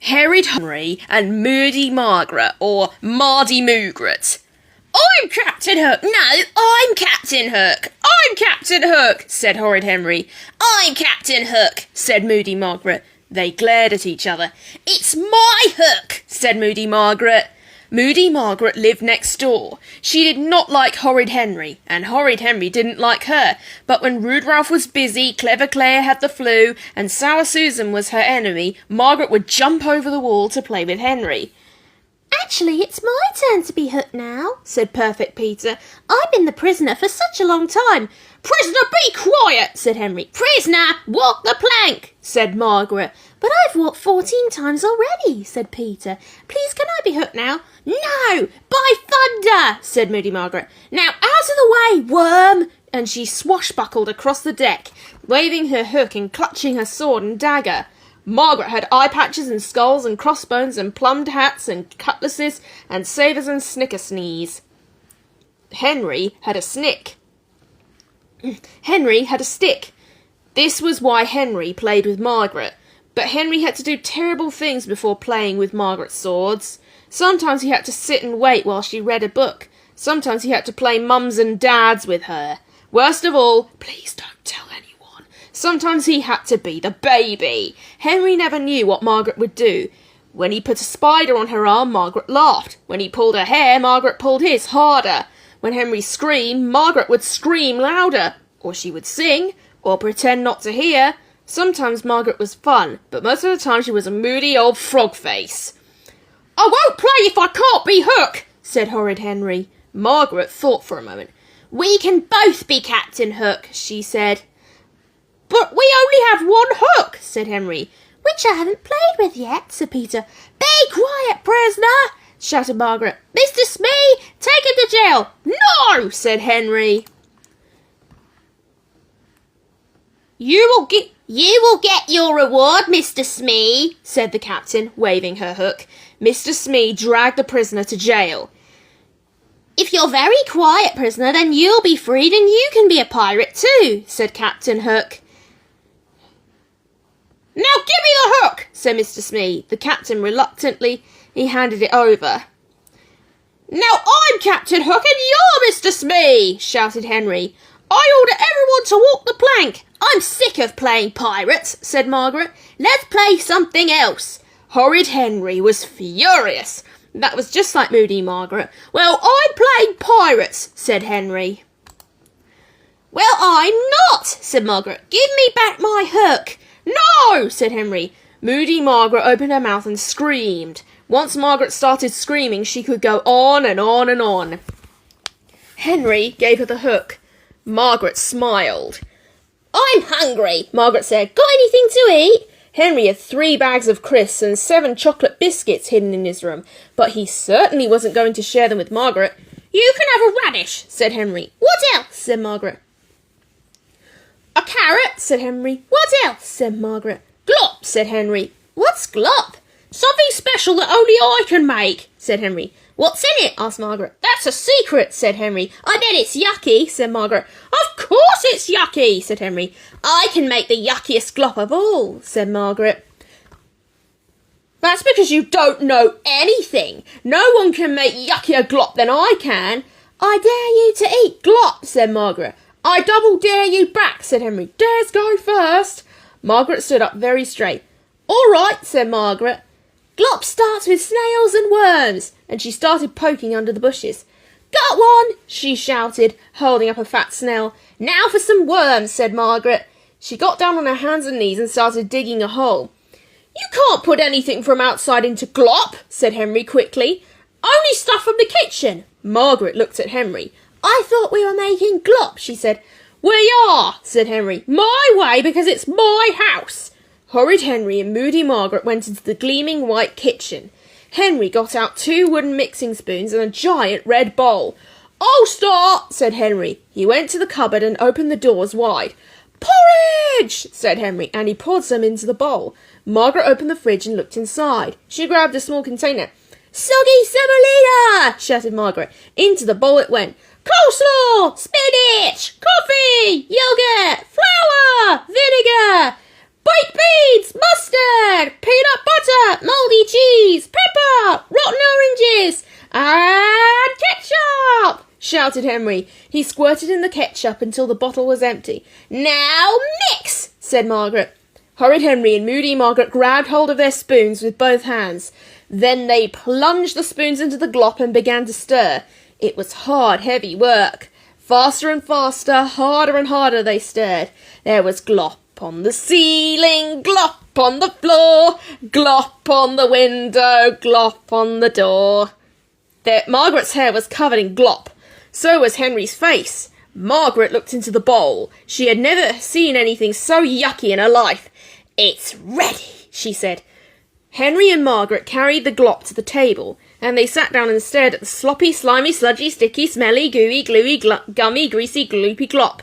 Horrid Henry and Moody Margaret, or Mardy Moogret. "I'm Captain Hook." "No, I'm Captain Hook." "I'm Captain Hook," said Horrid Henry. "I'm Captain Hook," said Moody Margaret. They glared at each other. "It's my hook," said Moody Margaret. Moody Margaret lived next door. She did not like Horrid Henry, and Horrid Henry didn't like her. But when Rude Ralph was busy, Clever Claire had the flu, and Sour Susan was her enemy, Margaret would jump over the wall to play with Henry. "Actually, it's my turn to be hooked now," said Perfect Peter. "I've been the prisoner for such a long time." "Prisoner, be quiet," said Henry. "Prisoner, walk the plank," said Margaret. "But I've walked 14 times already," said Peter. "Please, can I be hooked now?" "No, by thunder," said Moody Margaret. "Now out of the way, worm!" And she swashbuckled across the deck, waving her hook and clutching her sword and dagger. Margaret had eye patches and skulls and crossbones and plumed hats and cutlasses and sabres and snickersnees. Henry had a stick. This was why Henry played with Margaret. But Henry had to do terrible things before playing with Margaret's swords. Sometimes he had to sit and wait while she read a book. Sometimes he had to play mums and dads with her. Worst of all, please don't tell anyone, sometimes he had to be the baby. Henry never knew what Margaret would do. When he put a spider on her arm, Margaret laughed. When he pulled her hair, Margaret pulled his harder. When Henry screamed, Margaret would scream louder. Or she would sing, or pretend not to hear. Sometimes Margaret was fun, but most of the time she was a moody old frog face. "I won't play if I can't be Hook," said Horrid Henry. Margaret thought for a moment. "We can both be Captain Hook," she said. "But we only have one hook," said Henry. "Which I haven't played with yet," said Peter. "Be quiet, prisoner," shouted Margaret. "Mr. Smee, take him to jail." "No," said Henry. You will get your reward, Mr. Smee," said the captain, waving her hook. Mr. Smee dragged the prisoner to jail. "If you're very quiet, prisoner, then you'll be freed and you can be a pirate too," said Captain Hook. "Now give me the hook," said Mr. Smee. The captain reluctantly handed it over. "Now I'm Captain Hook and you're Mr. Smee," shouted Henry. "I order everyone to walk the plank." "I'm sick of playing pirates," said Margaret. "Let's play something else." Horrid Henry was furious. That was just like Moody Margaret. "Well, I'm playing pirates," said Henry. "Well, I'm not," said Margaret. "Give me back my hook." "No," said Henry. Moody Margaret opened her mouth and screamed. Once Margaret started screaming, she could go on and on and on. Henry gave her the hook. Margaret smiled. "I'm hungry," Margaret said. "Got anything to eat?" Henry had 3 bags of crisps and 7 chocolate biscuits hidden in his room, but he certainly wasn't going to share them with Margaret. "You can have a radish," said Henry. "What else?" said Margaret. "A carrot," said Henry. "What else?" said Margaret. "Glop," said Henry. "What's glop?" "Something special that only I can make," said Henry. "What's in it?" asked Margaret. "That's a secret," said Henry. "I bet it's yucky," said Margaret. "Of course it's yucky," said Henry. "I can make the yuckiest glop of all," said Margaret. "That's because you don't know anything. No one can make yuckier glop than I can." "I dare you to eat glop," said Margaret. "I double dare you back," said Henry. "Dares go first." Margaret stood up very straight. "All right," said Margaret. "Glop starts with snails and worms," and she started poking under the bushes. "Got one," she shouted, holding up a fat snail. "Now for some worms," said Margaret. She got down on her hands and knees and started digging a hole. "You can't put anything from outside into glop," said Henry quickly. "Only stuff from the kitchen." Margaret looked at Henry. "I thought we were making glop," she said. "We are," said Henry. "My way, because it's my house." Horrid Henry and Moody Margaret went into the gleaming white kitchen. Henry got out 2 wooden mixing spoons and a giant red bowl. "I'll start," said Henry. He went to the cupboard and opened the doors wide. "Porridge!" said Henry, and he poured some into the bowl. Margaret opened the fridge and looked inside. She grabbed a small container. "Soggy semolina!" shouted Margaret. Into the bowl it went. "Coleslaw! Spinach! Coffee! Yogurt! Flour! Vinegar! Baked beans! Mustard! Peanut butter! Mouldy shouted Henry. He squirted in the ketchup until the bottle was empty. Now mix, said Margaret. Horrid Henry and Moody Margaret grabbed hold of their spoons with both hands. Then they plunged the spoons into the glop and began to stir. It was hard, heavy work. Faster and faster, harder and harder they stirred. There was glop on the ceiling, glop on the floor, glop on the window, glop on the door. Margaret's hair was covered in glop. So was Henry's face. Margaret looked into the bowl. She had never seen anything so yucky in her life. "It's ready," she said. Henry and Margaret carried the glop to the table, and they sat down and stared at the sloppy, slimy, sludgy, sticky, smelly, gooey, gluey, gummy, greasy, gloopy glop.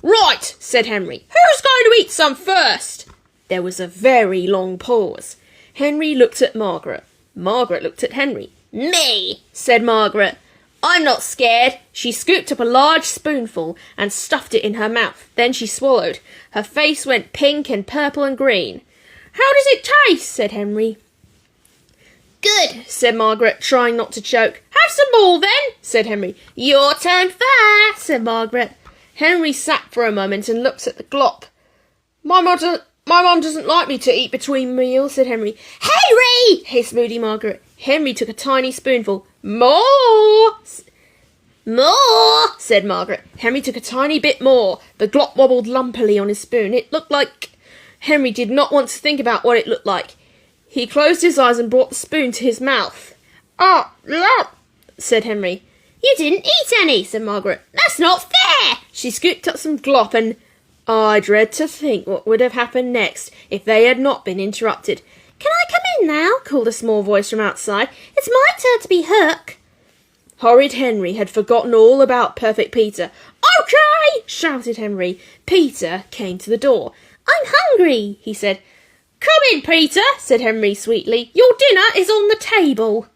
"Right," said Henry. "Who's going to eat some first?" There was a very long pause. Henry looked at Margaret. Margaret looked at Henry. Me, said Margaret. "I'm not scared." She scooped up a large spoonful and stuffed it in her mouth. Then she swallowed. Her face went pink and purple and green. "How does it taste?" said Henry. good, Said Margaret, trying not to choke. "Have some more then," said Henry. your turn first, said Margaret. Henry sat for a moment and looked at the glop. My mum doesn't like me to eat between meals," said Henry. Henry, Hissed Moody Margaret. Henry took a tiny spoonful. "More!" more, said Margaret. Henry took a tiny bit more. The glop wobbled lumpily on his spoon. It looked like... Henry did not want to think about what it looked like. He closed his eyes and brought the spoon to his mouth. oh, look, Said Henry. you didn't eat any, Said Margaret. that's not fair. She scooped up some glop and... I dread to think what would have happened next if they had not been interrupted. Can I come in now? Called a small voice from outside. It's my turn to be Hook. Horrid Henry had forgotten all about Perfect Peter. "Okay!" shouted Henry. Peter came to the door. I'm hungry, He said. "Come in, Peter," said Henry sweetly. "Your dinner is on the table."